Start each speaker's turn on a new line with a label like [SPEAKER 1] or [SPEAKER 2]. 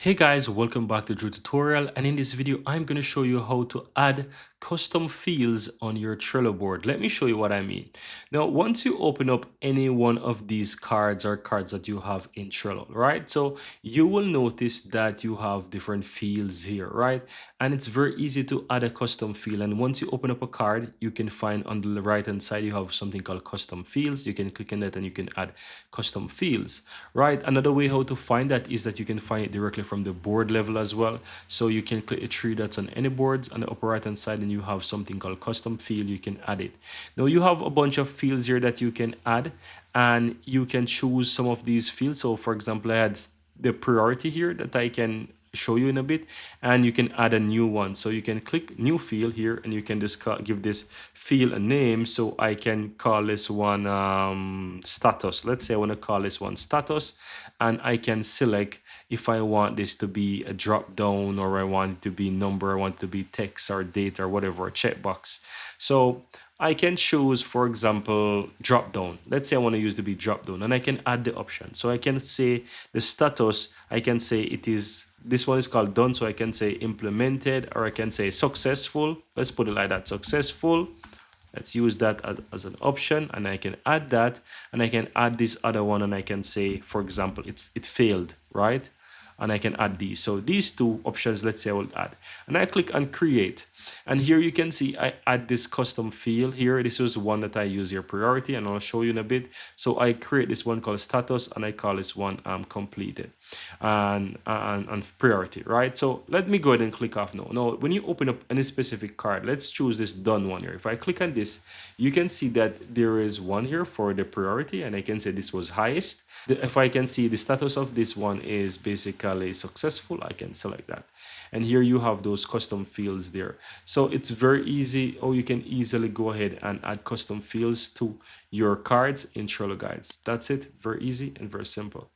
[SPEAKER 1] Hey guys, welcome back to Drew Tutorial, and in this video I'm going to show you how to add custom fields on your Trello board. Let me show you what I mean. Now, once you open up any one of these cards that you have in Trello, right? So you will notice that you have different fields here, right? And it's very easy to add a custom field. And once you open up a card, you can find on the right hand side you have something called custom fields. You can click on that and you can add custom fields, right? Another way how to find that is that you can find it directly from the board level as well. So you can click the three dots on any boards on the upper right hand side and you have something called custom field. You can add it. Now you have a bunch of fields here that you can add, and you can choose some of these fields. So for example, I had the priority here that I can show you in a bit, and you can add a new one. So you can click new field here and you can just give this field a name. So I can call this one status. Let's say I want to call this one status, and I can select if I want this to be a drop down, or I want it to be number, I want it to be text or date or whatever, a checkbox. So I can choose, for example, drop down. Let's say I want to use the be drop down, and I can add the option. So I can say the status, I can say it is, this one is called done. So I can say implemented, or I can say successful. Let's put it like that, successful. Let's use that as an option, and I can add that, and I can add this other one, and I can say, for example, it failed, right? And I can add these. So these two options, let's say I will add, and I click on create, and here you can see I add this custom field here. This is one that I use here, priority, and I'll show you in a bit. So I create this one called status, and I call this one completed and priority, right? So let me go ahead and click off now. Now when you open up any specific card, let's choose this done one here. If I click on this, you can see that there is one here for the priority, and I can say this was highest. If I can see the status of this one is basically successful, I can select that. And here you have those custom fields there. So it's very easy, or you can easily go ahead and add custom fields to your cards in Trello guides. That's it. Very easy and very simple.